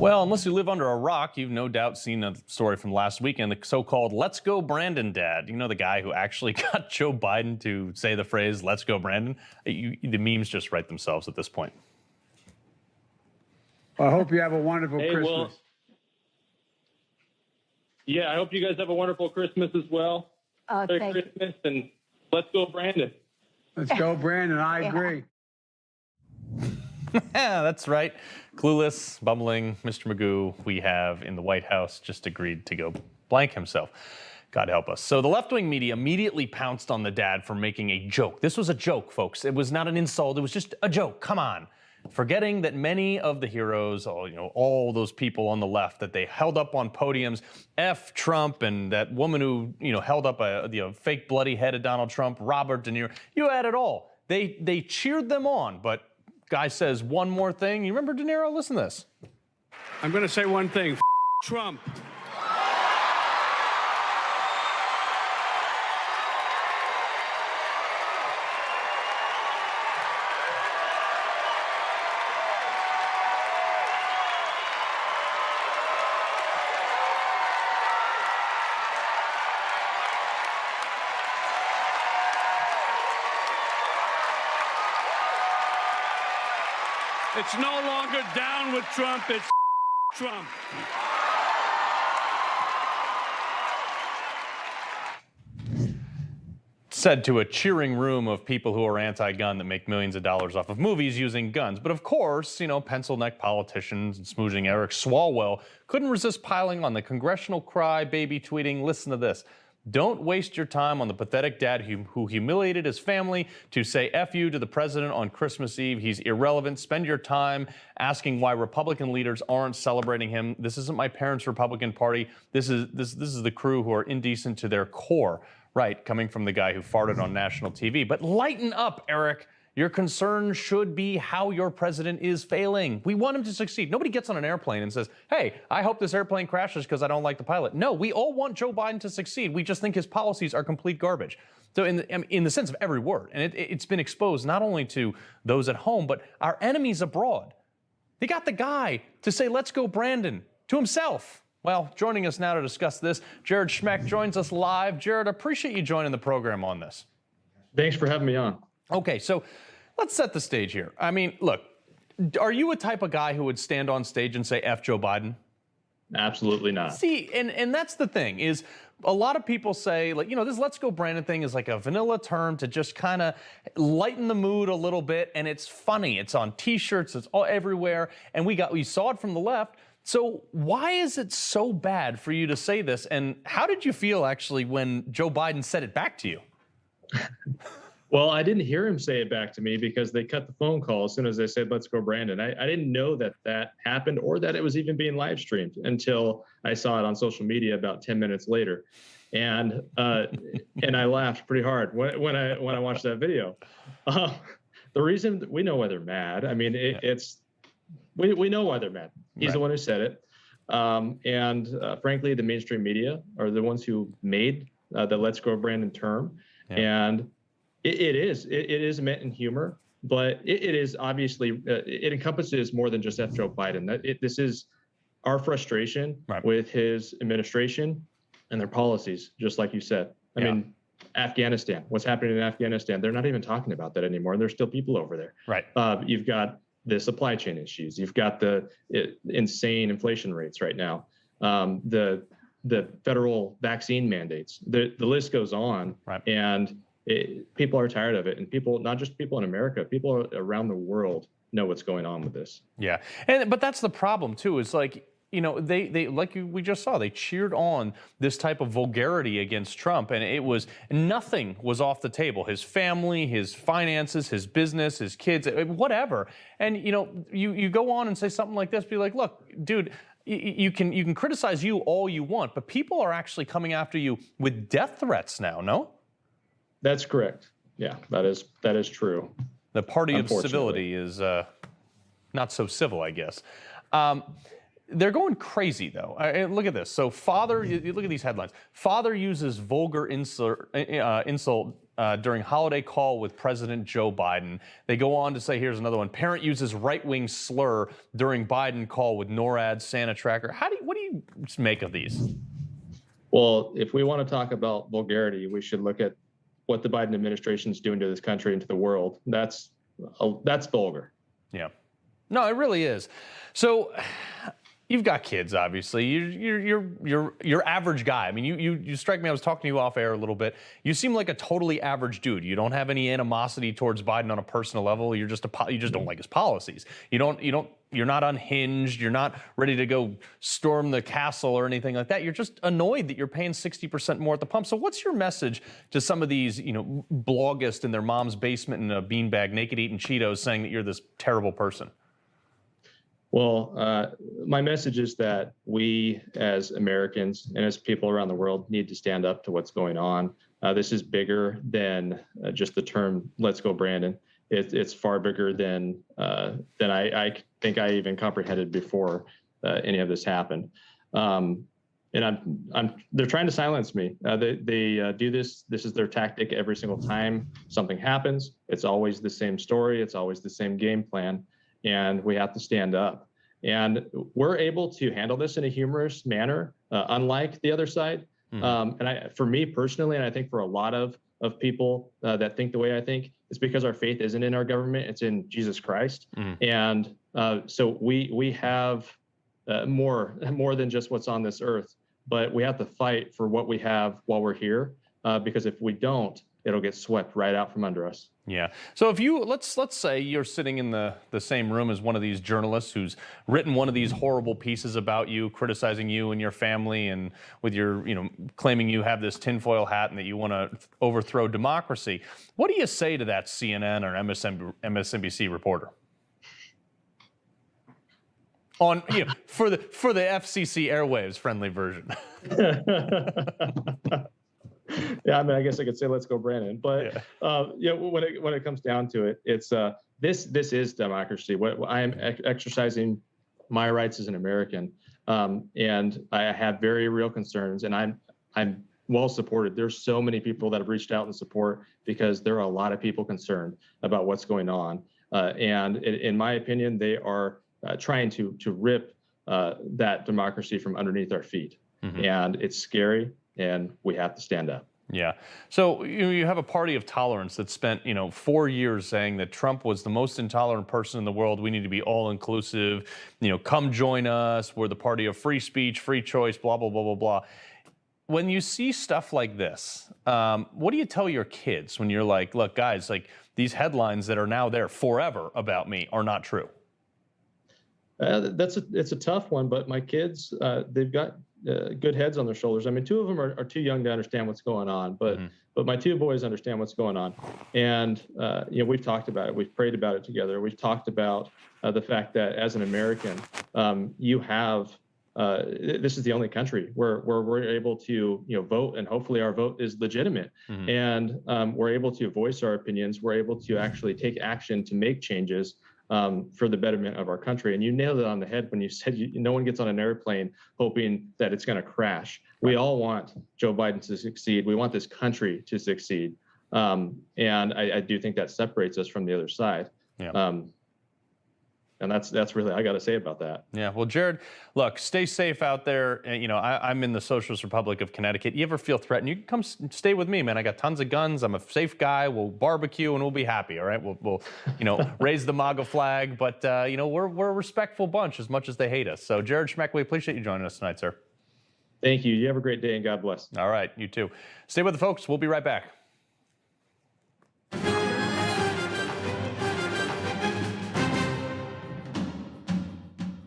Well, unless you live under a rock, you've no doubt seen a story from last weekend, the so-called "Let's Go Brandon" dad. You know, the guy who actually got Joe Biden to say the phrase "Let's go Brandon." The memes just write themselves at this point. Well, I hope you have a wonderful Christmas. Well, yeah, I hope you guys have a wonderful Christmas as well. Merry Christmas, and let's go Brandon. Let's go Brandon. I agree. Yeah, that's right. Clueless, bumbling Mr. Magoo we have in the White House just agreed to go blank himself. God help us. So the left-wing media immediately pounced on the dad for making a joke. This was a joke, folks. It was not an insult. It was just a joke. Come on. Forgetting that many of the heroes, all those people on the left that they held up on podiums, F Trump and that woman who, held up a fake bloody head of Donald Trump, Robert De Niro, you had it all. They cheered them on, but guy says one more thing. You remember De Niro? Listen to this. I'm going to say one thing. Trump. It's no longer down with Trump, it's Trump. Said to a cheering room of people who are anti-gun that make millions of dollars off of movies using guns. But of course, pencil neck politicians and smoozing Eric Swalwell couldn't resist piling on the congressional cry-baby tweeting, listen to this. Don't waste your time on the pathetic dad who humiliated his family to say F you to the president on Christmas Eve. He's irrelevant. Spend your time asking why Republican leaders aren't celebrating him. This isn't my parents' Republican Party. This is the crew who are indecent to their core. Right, coming from the guy who farted on national TV. But lighten up, Eric. Your concern should be how your president is failing. We want him to succeed. Nobody gets on an airplane and says, hey, I hope this airplane crashes because I don't like the pilot. No, we all want Joe Biden to succeed. We just think his policies are complete garbage. So in the sense of every word. And it's been exposed not only to those at home, but our enemies abroad. They got the guy to say, let's go Brandon, to himself. Well, joining us now to discuss this, Jared Schmeck joins us live. Jared, appreciate you joining the program on this. Thanks for having me on. Okay, so let's set the stage here. I mean, look, are you a type of guy who would stand on stage and say F Joe Biden? Absolutely not. See, and that's the thing, is a lot of people say, like, this let's go Brandon thing is like a vanilla term to just kind of lighten the mood a little bit, and it's funny. It's on T-shirts, it's all everywhere, and we saw it from the left. So why is it so bad for you to say this? And how did you feel actually when Joe Biden said it back to you? Well, I didn't hear him say it back to me because they cut the phone call as soon as they said, let's go Brandon. I didn't know that happened or that it was even being live streamed until I saw it on social media about 10 minutes later. And I laughed pretty hard when I watched that video. The reason, we know why they're mad. I mean, we know why they're mad. He's the one who said it. Frankly, the mainstream media are the ones who made the let's go Brandon term. Yeah. And it is meant in humor, but it is obviously, it encompasses more than just F Joe Biden. This is our frustration with his administration and their policies, just like you said. I mean, Afghanistan, what's happening in Afghanistan, they're not even talking about that anymore. There's still people over there. Right. You've got the supply chain issues. You've got the insane inflation rates right now. The federal vaccine mandates. The list goes on, and people are tired of it. And people, not just people in America, people around the world know what's going on with this. Yeah, but that's the problem too. Is like, they like we just saw, they cheered on this type of vulgarity against Trump, and nothing was off the table. His family, his finances, his business, his kids, whatever. And you go on and say something like this, be like, look, dude, you can criticize you all you want, but people are actually coming after you with death threats now. No? That's correct. Yeah, that is true. The party of civility is not so civil, I guess. They're going crazy, though. Look at this. So father, you look at these headlines. Father uses vulgar insult during holiday call with President Joe Biden. They go on to say, here's another one. Parent uses right-wing slur during Biden call with NORAD Santa tracker. What do you make of these? Well, if we want to talk about vulgarity, we should look at what the Biden administration is doing to this country and to the world. That's vulgar. Yeah. No, it really is. So you've got kids, obviously. You're average guy. I mean, you strike me. I was talking to you off air a little bit. You seem like a totally average dude. You don't have any animosity towards Biden on a personal level. You just don't like his policies. You're not unhinged. You're not ready to go storm the castle or anything like that. You're just annoyed that you're paying 60% more at the pump. So what's your message to some of these, blogists in their mom's basement in a beanbag, naked eating Cheetos, saying that you're this terrible person? Well, my message is that we as Americans and as people around the world need to stand up to what's going on. This is bigger than just the term "Let's go, Brandon." It's far bigger than I think I even comprehended before any of this happened. And they're trying to silence me. They do this. This is their tactic every single time something happens. It's always the same story. It's always the same game plan. And we have to stand up. And we're able to handle this in a humorous manner, unlike the other side. And for me personally, and I think for a lot of people that think the way I think, it's because our faith isn't in our government, it's in Jesus Christ. And so we have more than just what's on this earth, but we have to fight for what we have while we're here, because if we don't, it'll get swept right out from under us. Yeah. So if let's say you're sitting in the same room as one of these journalists who's written one of these horrible pieces about you, criticizing you and your family, and with your, claiming you have this tinfoil hat and that you want to overthrow democracy. What do you say to that CNN or MSNBC reporter? On for the FCC airwaves friendly version. Yeah, I mean, I guess I could say "Let's go, Brandon," but when it comes down to it, it's this is democracy. What I am exercising my rights as an American, and I have very real concerns, and I'm well supported. There's so many people that have reached out in support because there are a lot of people concerned about what's going on, and in my opinion, they are trying to rip that democracy from underneath our feet, and it's scary. And we have to stand up. Yeah. So you have a party of tolerance that spent 4 years saying that Trump was the most intolerant person in the world. We need to be all inclusive. Come join us. We're the party of free speech, free choice, blah, blah, blah, blah, blah. When you see stuff like this, what do you tell your kids when you're like, look, guys, like these headlines that are now there forever about me are not true? It's a tough one, but my kids, they've got good heads on their shoulders. I mean, two of them are too young to understand what's going on, but my two boys understand what's going on. And, we've talked about it. We've prayed about it together. We've talked about the fact that as an American, you have, this is the only country where we're able to, vote, and hopefully our vote is legitimate. And we're able to voice our opinions. We're able to actually take action to make changes for the betterment of our country. And you nailed it on the head when you said no one gets on an airplane hoping that it's going to crash. We all want Joe Biden to succeed. We want this country to succeed. And I do think that separates us from the other side. Yeah. And that's really all I got to say about that. Yeah. Well, Jared, look, stay safe out there. And, I'm in the Socialist Republic of Connecticut. You ever feel threatened, you can come stay with me, man. I got tons of guns. I'm a safe guy. We'll barbecue and we'll be happy. All right. We'll raise the MAGA flag. But, we're a respectful bunch as much as they hate us. So, Jared Schmeck, we appreciate you joining us tonight, sir. Thank you. You have a great day and God bless. All right. You too. Stay with the folks. We'll be right back.